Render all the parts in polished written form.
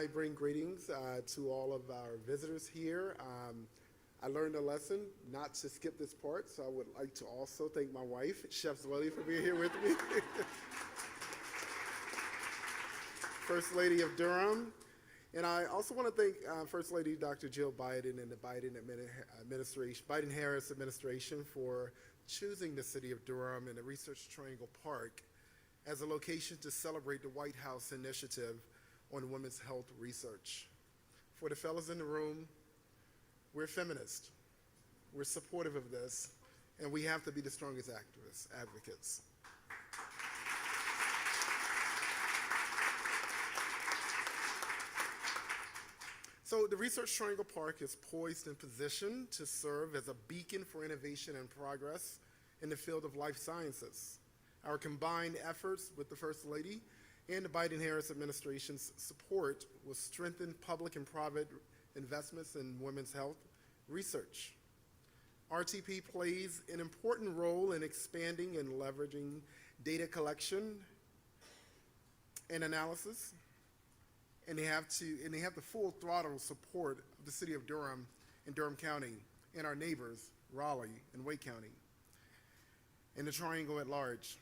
I bring greetings to all of our visitors here. I learned a lesson not to skip this part, so I would like to also thank my wife, Chef Zwilly, for being here with me. First Lady of Durham. And I also want to thank First Lady Dr. Jill Biden and the Biden-Harris administration for choosing the city of Durham and the Research Triangle Park as a location to celebrate the White House initiative on women's health research. For the fellas in the room, we're feminists. We're supportive of this, and we have to be the strongest advocates. So the Research Triangle Park is poised and positioned to serve as a beacon for innovation and progress in the field of life sciences. Our combined efforts with the First Lady and the Biden-Harris administration's support will strengthen public and private investments in women's health research. RTP plays an important role in expanding and leveraging data collection and analysis, and they have the full throttle support of the city of Durham and Durham County and our neighbors, Raleigh and Wake County, and the Triangle at large.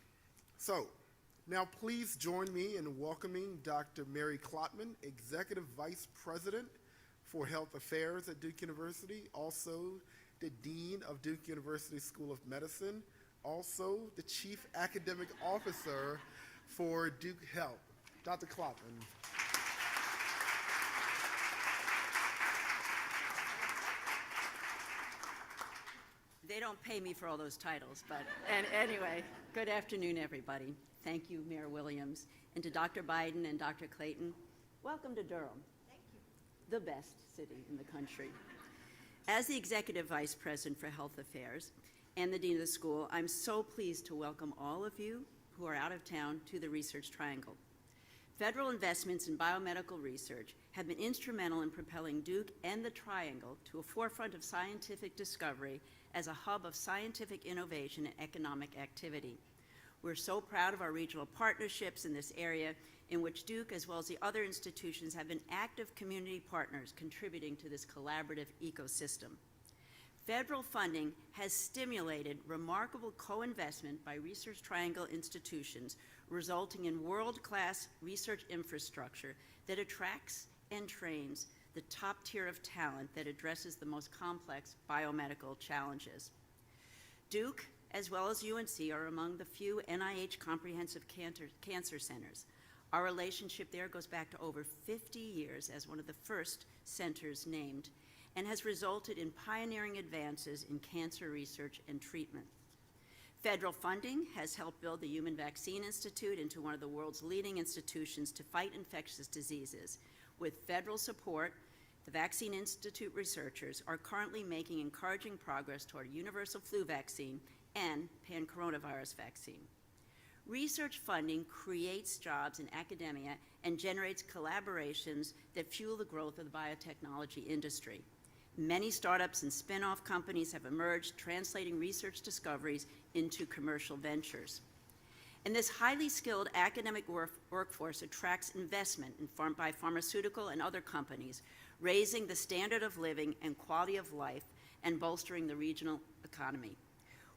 So, now please join me in welcoming Dr. Mary Klotman, Executive Vice President for Health Affairs at Duke University, also the Dean of Duke University School of Medicine, also the Chief Academic Officer for Duke Health. Dr. Klotman. They don't pay me for all those titles, but anyway, good afternoon, everybody. Thank you, Mayor Williams, and to Dr. Biden and Dr. Clayton. Welcome to Durham. Thank you. The best city in the country. As the Executive Vice President for Health Affairs and the Dean of the School, I'm so pleased to welcome all of you who are out of town to the Research Triangle. Federal investments in biomedical research have been instrumental in propelling Duke and the Triangle to a forefront of scientific discovery as a hub of scientific innovation and economic activity. We're so proud of our regional partnerships in this area, in which Duke, as well as the other institutions, have been active community partners contributing to this collaborative ecosystem. Federal funding has stimulated remarkable co-investment by Research Triangle institutions, resulting in world-class research infrastructure that attracts and trains the top tier of talent that addresses the most complex biomedical challenges. Duke, as well as UNC, are among the few NIH comprehensive cancer centers. Our relationship there goes back to over 50 years as one of the first centers named, and has resulted in pioneering advances in cancer research and treatment. Federal funding has helped build the Human Vaccine Institute into one of the world's leading institutions to fight infectious diseases. With federal support, the Vaccine Institute researchers are currently making encouraging progress toward a universal flu vaccine and pan-coronavirus vaccine. Research funding creates jobs in academia and generates collaborations that fuel the growth of the biotechnology industry. Many startups and spin-off companies have emerged, translating research discoveries into commercial ventures. And this highly skilled academic workforce attracts investment by pharmaceutical and other companies, raising the standard of living and quality of life and bolstering the regional economy.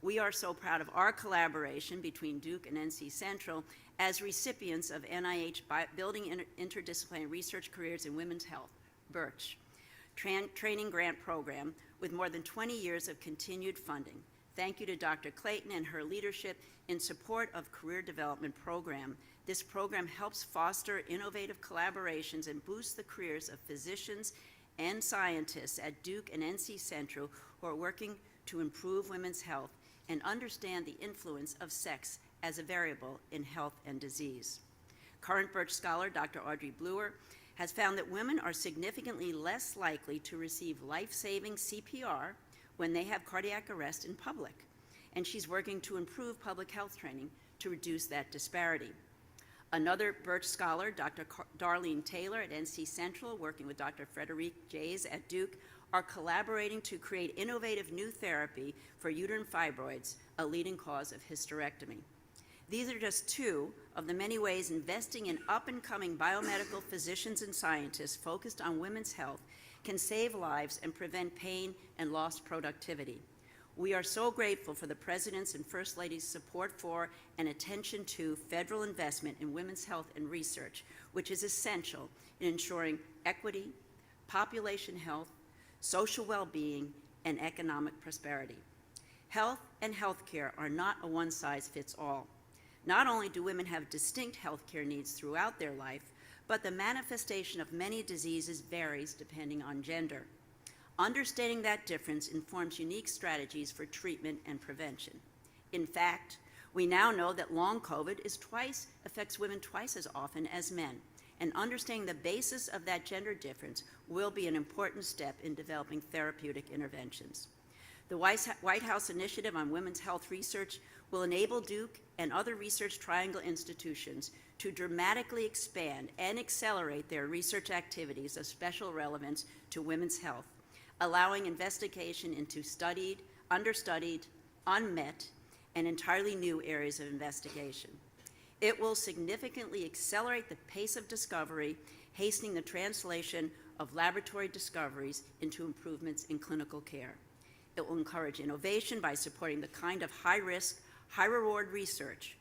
We are so proud of our collaboration between Duke and NC Central as recipients of NIH Building Interdisciplinary Research Careers in Women's Health, BIRCH, training grant program with more than 20 years of continued funding. Thank you to Dr. Clayton and her leadership in support of Career Development Program. This program helps foster innovative collaborations and boost the careers of physicians and scientists at Duke and NC Central who are working to improve women's health and understand the influence of sex as a variable in health and disease. Current Birch Scholar, Dr. Audrey Bluer, has found that women are significantly less likely to receive life-saving CPR when they have cardiac arrest in public, and she's working to improve public health training to reduce that disparity. Another Birch Scholar, Dr. Darlene Taylor at NC Central, working with Dr. Frederique Jays at Duke, are collaborating to create innovative new therapy for uterine fibroids, a leading cause of hysterectomy. These are just two of the many ways investing in up-and-coming biomedical physicians and scientists focused on women's health can save lives and prevent pain and lost productivity. We are so grateful for the President's and First Lady's support for and attention to federal investment in women's health and research, which is essential in ensuring equity, population health, social well-being, and economic prosperity. Health and healthcare are not a one-size-fits-all. Not only do women have distinct healthcare needs throughout their life, but the manifestation of many diseases varies depending on gender. Understanding that difference informs unique strategies for treatment and prevention. In fact, we now know that long COVID affects women twice as often as men, and understanding the basis of that gender difference will be an important step in developing therapeutic interventions. The White House Initiative on Women's Health Research will enable Duke and other Research Triangle institutions to dramatically expand and accelerate their research activities of special relevance to women's health, allowing investigation into studied, understudied, unmet, and entirely new areas of investigation. It will significantly accelerate the pace of discovery, hastening the translation of laboratory discoveries into improvements in clinical care. It will encourage innovation by supporting the kind of high-risk, high-reward research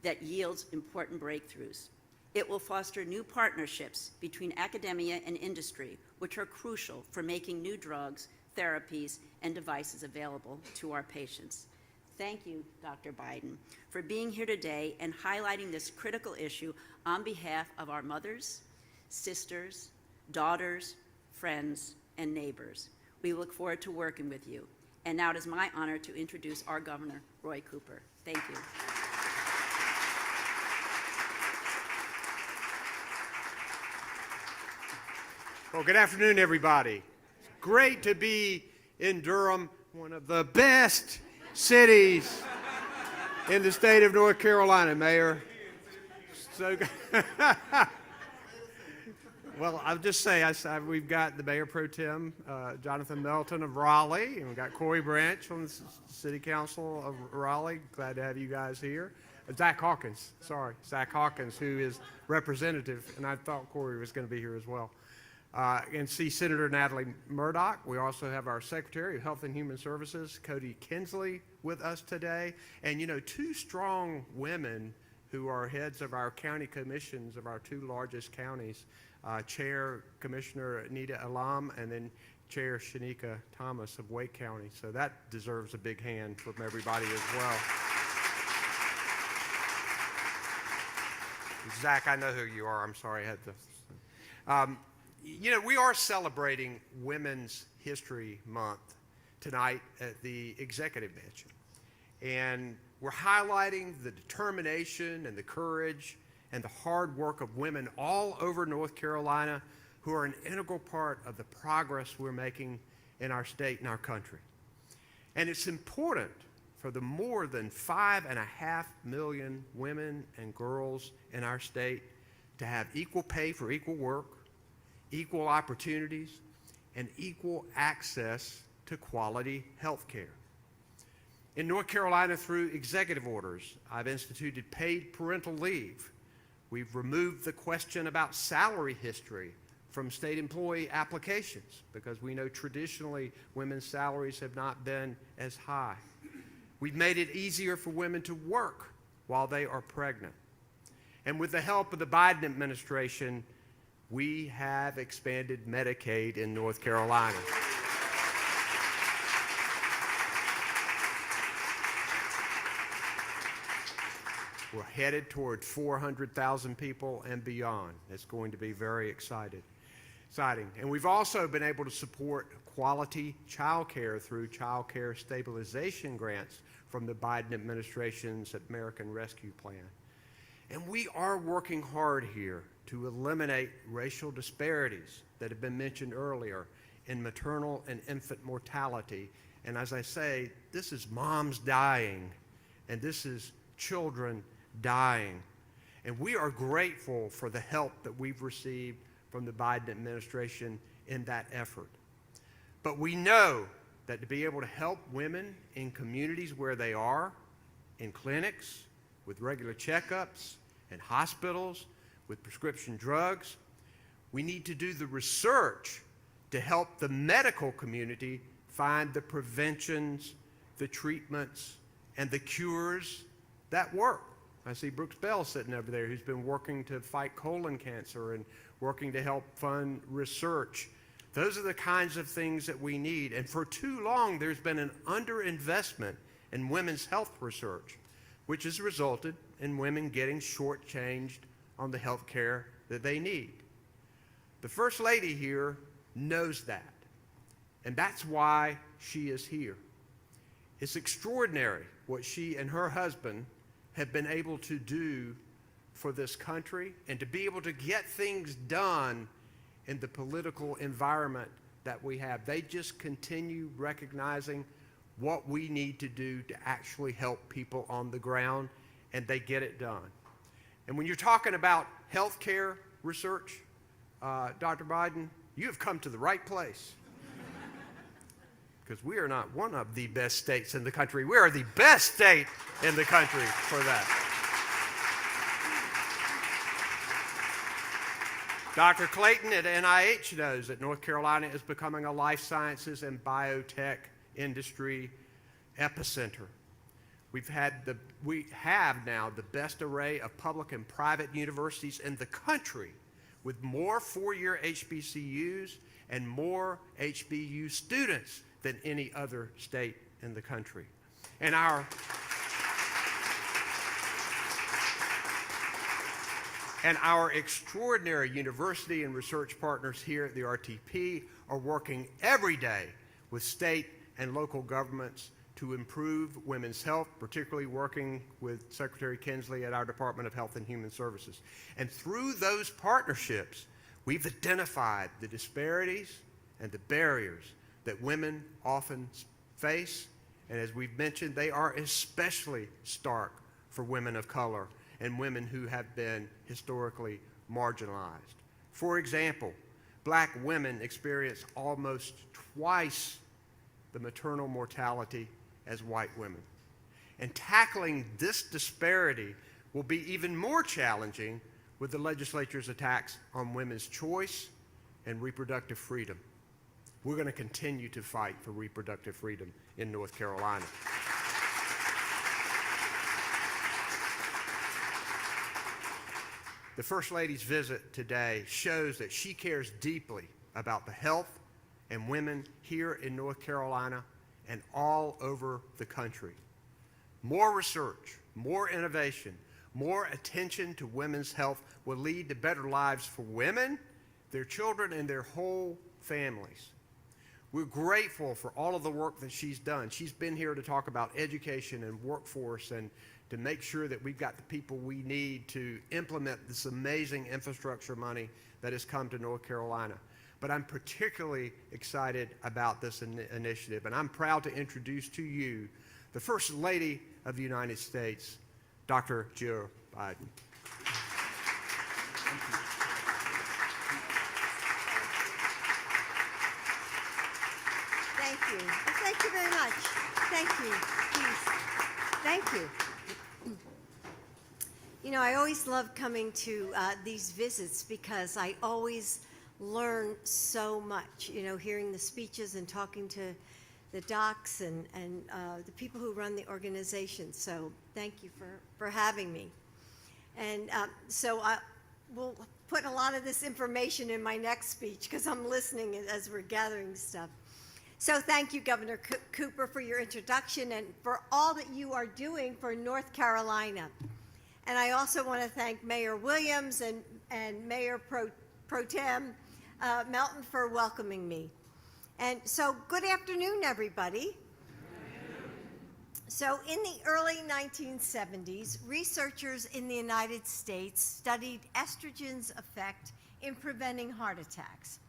that yields important breakthroughs. It will foster new partnerships between academia and industry, which are crucial for making new drugs, therapies, and devices available to our patients. Thank you, Dr. Biden, for being here today and highlighting this critical issue on behalf of our mothers, sisters, daughters, friends, and neighbors. We look forward to working with you. And now it is my honor to introduce our Governor, Roy Cooper. Thank you. Well, good afternoon, everybody. It's great to be in Durham, one of the best cities in the state of North Carolina, Mayor. So, well, I'll just say, we've got the Mayor Pro Tem, Jonathan Melton of Raleigh, and we've got Corey Branch from the City Council of Raleigh. Glad to have you guys here. Zach Hawkins, who is representative, and I thought Corey was going to be here as well. And see Senator Natalie Murdoch. We also have our Secretary of Health and Human Services, Cody Kinsley, with us today. And, you know, two strong women who are heads of our county commissions of our two largest counties, Chair Commissioner Anita Alam and then Chair Shanika Thomas of Wake County. So that deserves a big hand from everybody as well. Zach, I know who you are. I'm sorry I had to. You know, we are celebrating Women's History Month tonight at the Executive Mansion. And we're highlighting the determination and the courage and the hard work of women all over North Carolina who are an integral part of the progress we're making in our state and our country. And it's important for the more than 5.5 million women and girls in our state to have equal pay for equal work, equal opportunities, and equal access to quality health care. In North Carolina, through executive orders, I've instituted paid parental leave. We've removed the question about salary history from state employee applications because we know traditionally women's salaries have not been as high. We've made it easier for women to work while they are pregnant. And with the help of the Biden administration, we have expanded Medicaid in North Carolina. We're headed toward 400,000 people and beyond. It's going to be very exciting. And we've also been able to support quality child care through child care stabilization grants from the Biden administration's American Rescue Plan. And we are working hard here to eliminate racial disparities that have been mentioned earlier in maternal and infant mortality. And as I say, this is moms dying, and this is children dying. And we are grateful for the help that we've received from the Biden administration in that effort. But we know that to be able to help women in communities where they are, in clinics, with regular checkups, and hospitals, with prescription drugs. We need to do the research to help the medical community find the preventions, the treatments, and the cures that work. I see Brooks Bell sitting over there, who's been working to fight colon cancer and working to help fund research. Those are the kinds of things that we need. And for too long, there's been an underinvestment in women's health research, which has resulted in women getting shortchanged on the health care that they need. The First Lady here knows that, and that's why she is here. It's extraordinary what she and her husband have been able to do for this country and to be able to get things done in the political environment that we have. They just continue recognizing what we need to do to actually help people on the ground, and they get it done. And when you're talking about health care research, Dr. Biden, you have come to the right place. Because we are not one of the best states in the country. We are the best state in the country for that. Dr. Clayton at NIH knows that North Carolina is becoming a life sciences and biotech industry epicenter. We have now the best array of public and private universities in the country, with more four-year HBCUs and more HBU students than any other state in the country. And our extraordinary university and research partners here at the RTP are working every day with state and local governments to improve women's health, particularly working with Secretary Kinsley at our Department of Health and Human Services. And through those partnerships, we've identified the disparities and the barriers that women often face. And as we've mentioned, they are especially stark for women of color and women who have been historically marginalized. For example, black women experience almost twice the maternal mortality as white women. And tackling this disparity will be even more challenging with the legislature's attacks on women's choice and reproductive freedom. We're going to continue to fight for reproductive freedom in North Carolina. The First Lady's visit today shows that she cares deeply about the health and women here in North Carolina and all over the country. More research, more innovation, more attention to women's health will lead to better lives for women, their children, and their whole families. We're grateful for all of the work that she's done. She's been here to talk about education and workforce and to make sure that we've got the people we need to implement this amazing infrastructure money that has come to North Carolina. But I'm particularly excited about this initiative, and I'm proud to introduce to you the First Lady of the United States, Dr. Jill Biden. Thank you. Thank you very much. Thank you. Please. Thank you. You know, I always love coming to these visits because I always learn so much, you know, hearing the speeches and talking to the docs and the people who run the organization. So thank you for having me. And so I will put a lot of this information in my next speech because I'm listening as we're gathering stuff. So thank you, Governor Cooper, for your introduction and for all that you are doing for North Carolina. And I also want to thank Mayor Williams and Mayor Pro Tem Melton for welcoming me. And so good afternoon, everybody. So in the early 1970s, researchers in the United States studied estrogen's effect in preventing heart attacks.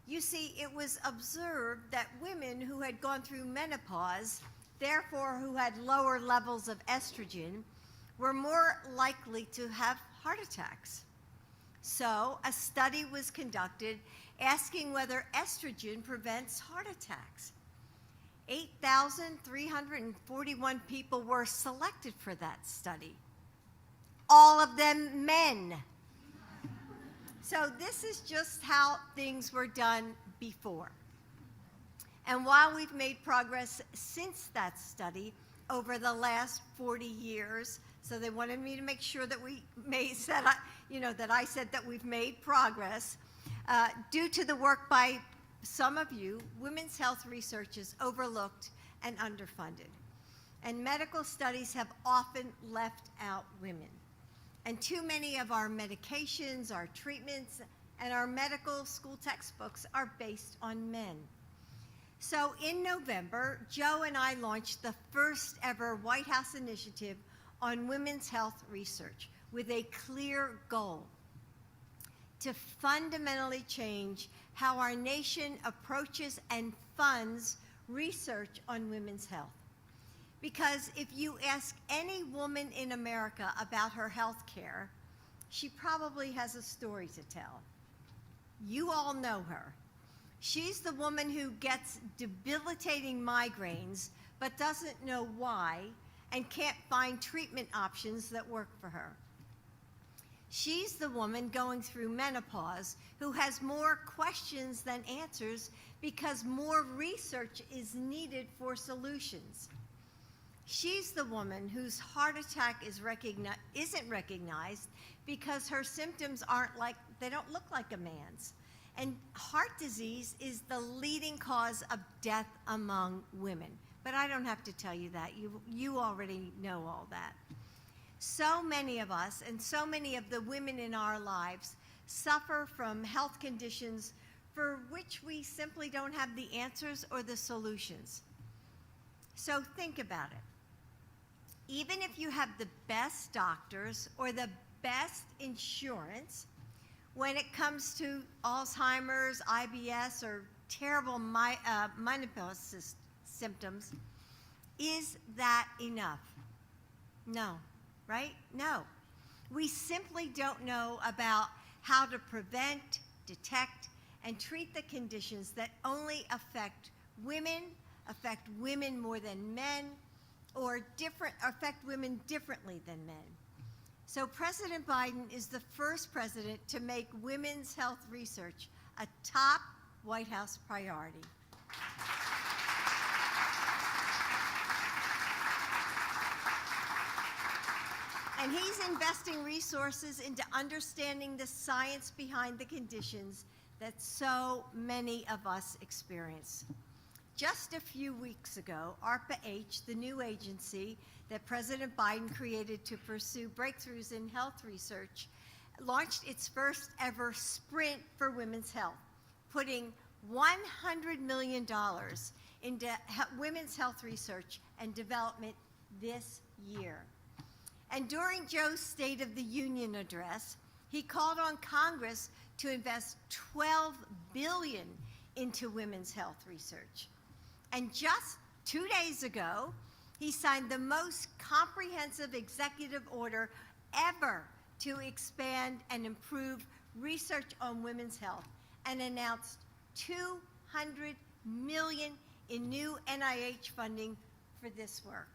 You see, it was observed that women who had gone through menopause, therefore who had lower levels of estrogen, were more likely to have heart attacks. So a study was conducted asking whether estrogen prevents heart attacks. 8,341 people were selected for that study. all of them men. So this is just how things were done before. And while we've made progress since that study over the last 40 years, so they wanted me to make sure that that I said that we've made progress. Due to the work by some of you, women's health research is overlooked and underfunded. And medical studies have often left out women. And too many of our medications, our treatments, and our medical school textbooks are based on men. So in November, Joe and I launched the first ever White House initiative on women's health research with a clear goal: to fundamentally change how our nation approaches and funds research on women's health. Because if you ask any woman in America about her health care, she probably has a story to tell. You all know her. She's the woman who gets debilitating migraines but doesn't know why and can't find treatment options that work for her. She's the woman going through menopause who has more questions than answers because more research is needed for solutions. She's the woman whose heart attack isn't recognized because her symptoms they don't look like a man's. And heart disease is the leading cause of death among women. But I don't have to tell you that. You already know all that. So many of us and so many of the women in our lives suffer from health conditions for which we simply don't have the answers or the solutions. So think about it. Even if you have the best doctors or the best insurance, when it comes to Alzheimer's, IBS, or terrible menopause symptoms, is that enough? No, right? No. We simply don't know about how to prevent, detect, and treat the conditions that only affect women more than men, or affect women differently than men. So President Biden is the first president to make women's health research a top White House priority. And he's investing resources into understanding the science behind the conditions that so many of us experience. Just a few weeks ago, ARPA-H, the new agency that President Biden created to pursue breakthroughs in health research, launched its first ever sprint for women's health, putting $100 million into women's health research and development this year. And during Joe's State of the Union address, he called on Congress to invest $12 billion into women's health research. And just 2 days ago, he signed the most comprehensive executive order ever to expand and improve research on women's health, and announced $200 million in new NIH funding for this work.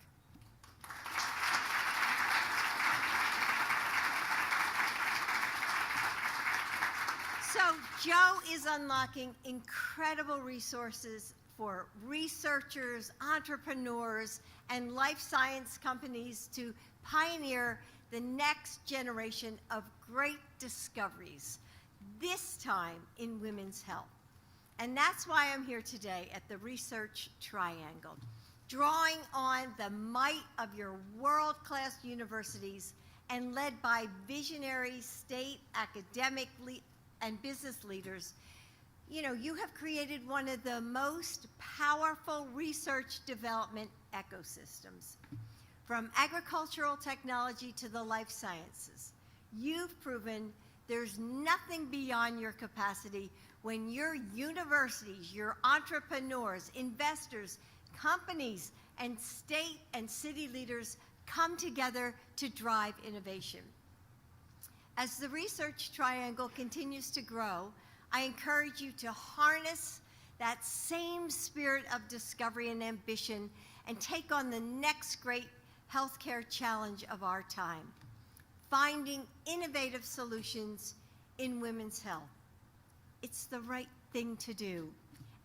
So Joe is unlocking incredible resources for researchers, entrepreneurs, and life science companies to pioneer the next generation of great discoveries, this time in women's health. And that's why I'm here today at the Research Triangle, drawing on the might of your world-class universities and led by visionary state academic and business leaders. You know, you have created one of the most powerful research development ecosystems. From agricultural technology to the life sciences, you've proven there's nothing beyond your capacity when your universities, your entrepreneurs, investors, companies, and state and city leaders come together to drive innovation. As the Research Triangle continues to grow, I encourage you to harness that same spirit of discovery and ambition and take on the next great healthcare challenge of our time: finding innovative solutions in women's health. It's the right thing to do,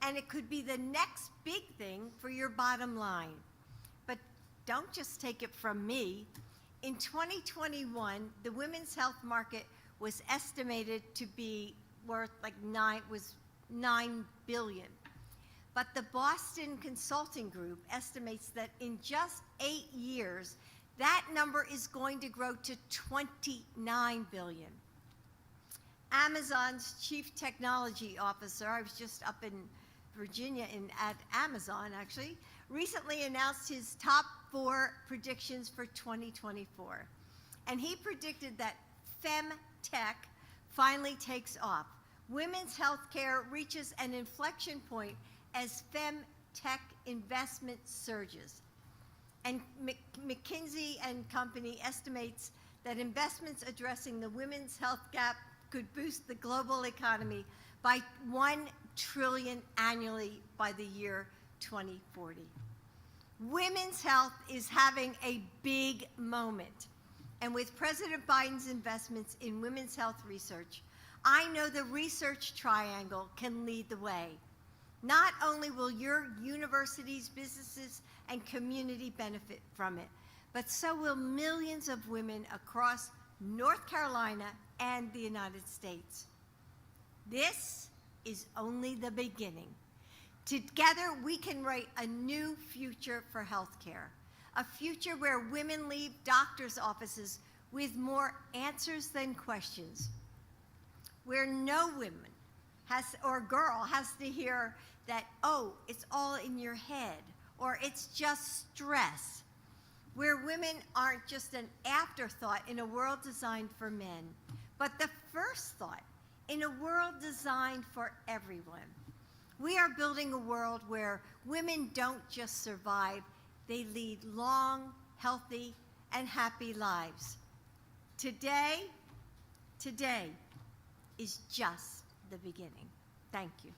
and it could be the next big thing for your bottom line. But don't just take it from me. In 2021, the women's health market was estimated to be worth like $9 billion. But the Boston Consulting Group estimates that in just 8 years, that number is going to grow to $29 billion. Amazon's chief technology officer, I was just up in Virginia at Amazon actually, recently announced his top 4 predictions for 2024. And he predicted that femtech finally takes off. Women's healthcare reaches an inflection point as femtech investment surges. And McKinsey and Company estimates that investments addressing the women's health gap could boost the global economy by $1 trillion annually by the year 2040. Women's health is having a big moment. And with President Biden's investments in women's health research, I know the research triangle can lead the way. Not only will your universities, businesses, and community benefit from it, but so will millions of women across North Carolina and the United States. This is only the beginning. Together, we can write a new future for healthcare, a future where women leave doctors' offices with more answers than questions, where no woman or girl has to hear that, oh, it's all in your head, or it's just stress, where women aren't just an afterthought in a world designed for men, but the first thought in a world designed for everyone. We are building a world where women don't just survive, they lead long, healthy, and happy lives. Today is just the beginning. Thank you.